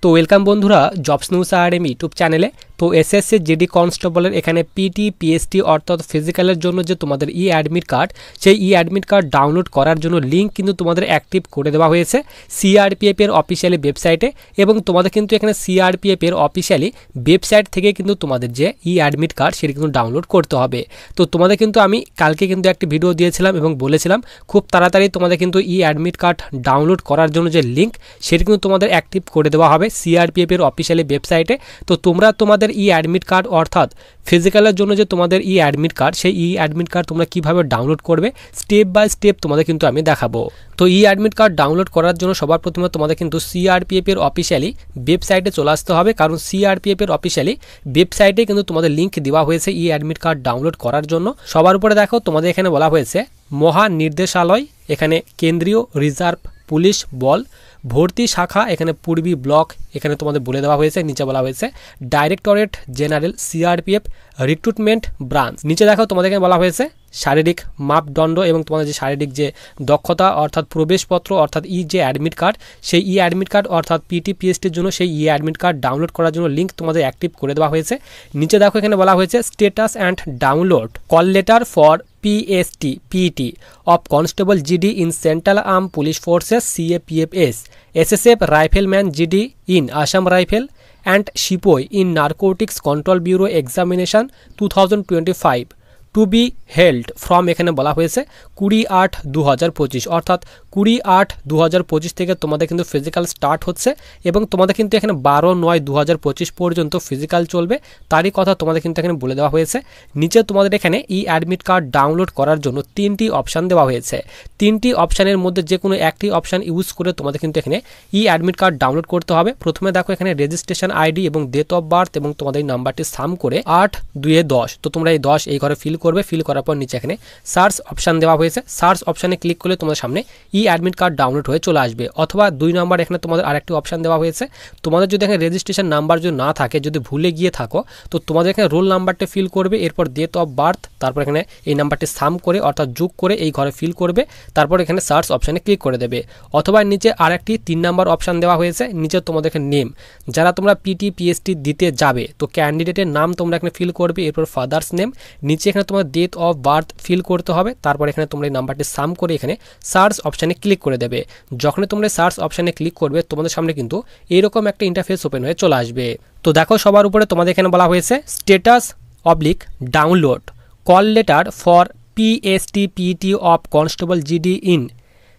তো ওয়েলকাম বন্ধুরা jobs news academy YouTube চ্যানেলে। তো এসএসসি জিডি কনস্টেবলের এখানে পিটি পিএসটি অর্থাৎ ফিজিক্যালের জন্য যে তোমাদের ই অ্যাডমিট কার্ড, সেই ই অ্যাডমিট কার্ড ডাউনলোড করার জন্য লিঙ্ক কিন্তু তোমাদের অ্যাক্টিভ করে দেওয়া হয়েছে সিআরপিএফ এর অফিসিয়ালি ওয়েবসাইটে। এবং তোমাদের কিন্তু এখানে সিআরপিএফ এর অফিসিয়ালি ওয়েবসাইট থেকে কিন্তু তোমাদের যে ই অ্যাডমিট কার্ড সেটা কিন্তু ডাউনলোড করতে হবে। তো তোমাদের কিন্তু আমি কালকে কিন্তু একটি ভিডিও দিয়েছিলাম এবং বলেছিলাম খুব তাড়াতাড়ি তোমাদের কিন্তু ই অ্যাডমিট কার্ড ডাউনলোড করার জন্য যে লিঙ্ক সেটা কিন্তু তোমাদের অ্যাক্টিভ করে দেওয়া হবে সিআরপিএফ এর অফিসিয়ালি ওয়েবসাইটে। তো তোমরা তোমাদের ই অ্যাডমিট কার্ড অর্থাৎ ফিজিক্যালের জন্য যে তোমাদের ই অ্যাডমিট কার্ড, সেই ই অ্যাডমিট কার্ড তোমরা কিভাবে ডাউনলোড করবে স্টেপ বাই স্টেপ তোমাদের কিন্তু আমি দেখাবো। তো ই অ্যাডমিট কার্ড ডাউনলোড করার জন্য সবার প্রথমে তোমাদের কিন্তু সিআরপিএফ এর অফিসিয়ালি ওয়েবসাইটে চলে আসতে হবে, কারণ সিআরপিএফ এর অফিসিয়ালি ওয়েবসাইটে কিন্তু তোমাদের লিঙ্ক দেওয়া হয়েছে ই অ্যাডমিট কার্ড ডাউনলোড করার জন্য। সবার উপরে দেখো তোমাদের এখানে বলা হয়েছে মহানির্দেশালয়, এখানে কেন্দ্রীয় রিজার্ভ পুলিশ বল ভর্তি শাখা, এখানে পূর্বী ব্লক এখানে তোমাদের বলে দেওয়া হয়েছে। নিচে বলা হয়েছে directorate general CRPF recruitment branch. নিচে দেখো তোমাদের এখানে বলা হয়েছে শারীরিক মাপদণ্ড এবং তোমাদের যে শারীরিক যে দক্ষতা অর্থাৎ প্রবেশপত্র অর্থাৎ ই যে অ্যাডমিট কার্ড, সেই ই অ্যাডমিট কার্ড অর্থাৎ পিটি পিএসটির জন্য সেই ই অ্যাডমিট কার্ড ডাউনলোড করার জন্য লিঙ্ক তোমাদের অ্যাক্টিভ করে দেওয়া হয়েছে। নিচে দেখো এখানে বলা হয়েছে status and download call letter for PST PT of constable GD in central arm police forces CAPFs SSF rifleman GD in Assam rifle and sepoy in narcotics control bureau examination 2025 to be held from, এখানে বলা হয়েছে 20/8/2025 অর্থাৎ 20/8/2025 থেকে তোমাদের কিন্তু physical start হচ্ছে এবং তোমাদের কিন্তু এখানে 12/9/2025 পর্যন্ত ফিজিক্যাল চলবে, তারই কথা তোমাদের কিন্তু এখানে বলে দেওয়া হয়েছে। নিচে তোমাদের এখানে ই অ্যাডমিট কার্ড ডাউনলোড করার জন্য 3টি অপশান দেওয়া হয়েছে। 3টি অপশানের মধ্যে যে কোনো একটি অপশান ইউজ করে তোমাদের কিন্তু এখানে ই অ্যাডমিট কার্ড ডাউনলোড করতে হবে। প্রথমে দেখো এখানে রেজিস্ট্রেশন আইডি এবং ডেট অফ বার্থ এবং তোমাদের এই নাম্বারটি সাম করে 8/2/10, তো তোমরা এই 10 এই ঘরে ফিল করবে। ফিল করার পর নিচে এখানে সার্চ অপশান দেওয়া হয়েছে, সার্চ অপশানে ক্লিক করলে তোমাদের সামনে ই অ্যাডমিট কার্ড ডাউনলোড হয়ে চলে আসবে। অথবা 2 নাম্বার এখানে তোমাদের আরেকটি অপশান দেওয়া হয়েছে, তোমাদের যদি এখানে রেজিস্ট্রেশন নাম্বার যদি না থাকে, যদি ভুলে গিয়ে থাকো, তো তোমাদের এখানে রোল নাম্বারটা ফিল করবে, এরপর ডেট অফ বার্থ, তারপর এখানে এই নাম্বারটি সাম করে অর্থাৎ যোগ করে এই ঘরে ফিল করবে, তারপর এখানে সার্চ অপশানে ক্লিক করে দেবে। অথবা নিচে আরেকটি 3 নাম্বার অপশান দেওয়া হয়েছে, নিচে তোমাদের এখানে নেম, যারা তোমরা পিটি পিএসটি দিতে যাবে তো ক্যান্ডিডেটের নাম তোমরা এখানে ফিল করবে, এরপর ফাদার্স নেম, নিচে এখানে তোমার ডেট অফ বার্থ ফিল করতে হবে, তারপর এখানে তোমরা এই নাম্বারটি সাম করে এখানে সার্চ অপশানে ক্লিক করে দেবে। যখনই তোমরা সার্চ অপশানে ক্লিক করবে তোমাদের সামনে কিন্তু এইরকম একটা ইন্টারফেস ওপেন হয়ে চলে আসবে। তো দেখো সবার উপরে তোমাদের এখানে বলা হয়েছে status oblique download call letter for PST PT of constable GD in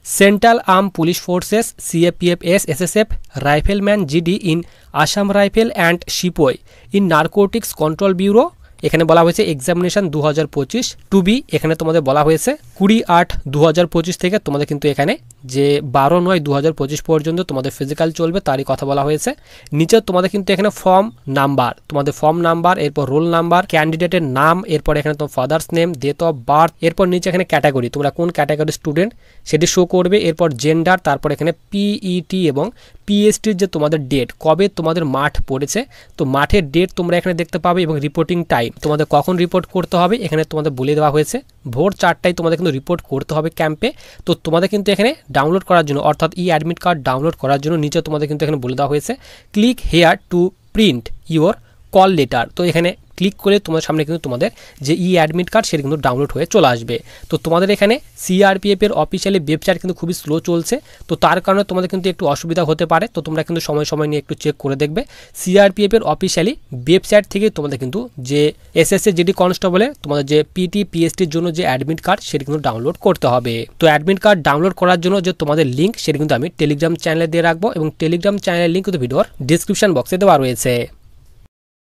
central arm police forces CAPFs SSF rifleman GD in Assam rifle and sepoy in narcotics control bureau, এখানে বলা হয়েছে এক্সামিনেশন 2025 টু বি, এখানে তোমাদের বলা হয়েছে 20/8/2025 থেকে তোমাদের কিন্তু এখানে যে 12/9/2025 পর্যন্ত তোমাদের ফিজিক্যাল চলবে, তারই কথা বলা হয়েছে। নিচে তোমাদের কিন্তু এখানে ফর্ম নাম্বার, তোমাদের ফর্ম নাম্বার, এরপর রোল নাম্বার, ক্যান্ডিডেটের নাম, এরপর এখানে তোমার father's name, date of birth, এরপর নিচে এখানে ক্যাটাগরি, তোমরা কোন ক্যাটাগরি স্টুডেন্ট সেটি শো করবে, এরপর জেন্ডার, তারপর এখানে পিইটি এবং পিএসটির যে তোমাদের ডেট, কবে তোমাদের মাঠ পড়েছে, তো মাঠের ডেট তোমরা এখানে দেখতে পাবে এবং রিপোর্টিং টাইম তোমাদের কখন রিপোর্ট করতে হবে এখানে তোমাদের বলে দেওয়া হয়েছে। ভোর 4টায় তোমাদের কিন্তু রিপোর্ট করতে হবে ক্যাম্পে। তো তোমাদের কিন্তু এখানে ডাউনলোড করার জন্য অর্থাৎ ই অ্যাডমিট কার্ড ডাউনলোড করার জন্য নিচে তোমাদের কিন্তু এখানে বলে দেওয়া হয়েছে click here two print your call letter. তো এখানে ক্লিক করে তোমার সামনে কিন্তু তোমাদের যে ই অ্যাডমিট কার্ড সেটা কিন্তু ডাউনলোড হয়ে চলে আসবে। তো তোমাদের এখানে সিআরপিএফ এর অফিসিয়ালি ওয়েবসাইট কিন্তু খুবই স্লো চলছে, তো তার কারণে তোমাদের কিন্তু একটু অসুবিধা হতে পারে। তো তোমরা কিন্তু সময় সময় নিয়ে একটু চেক করে দেখবে। সিআরপিএফ এর অফিসিয়ালি ওয়েবসাইট থেকে তোমাদের কিন্তু যে এসএসসি জিডি কনস্টেবলের তোমাদের যে পিটি পিএসটির জন্য যে অ্যাডমিট কার্ড সেটা কিন্তু ডাউনলোড করতে হবে। তো অ্যাডমিট কার্ড ডাউনলোড করার জন্য যে তোমাদের লিঙ্ক সেটা কিন্তু আমি টেলিগ্রাম চ্যানেলে দিয়ে রাখবো এবং টেলিগ্রাম চ্যানেলের লিঙ্ক কিন্তু ভিডিওর ডিসক্রিপশন বক্সে দেওয়া রয়েছে।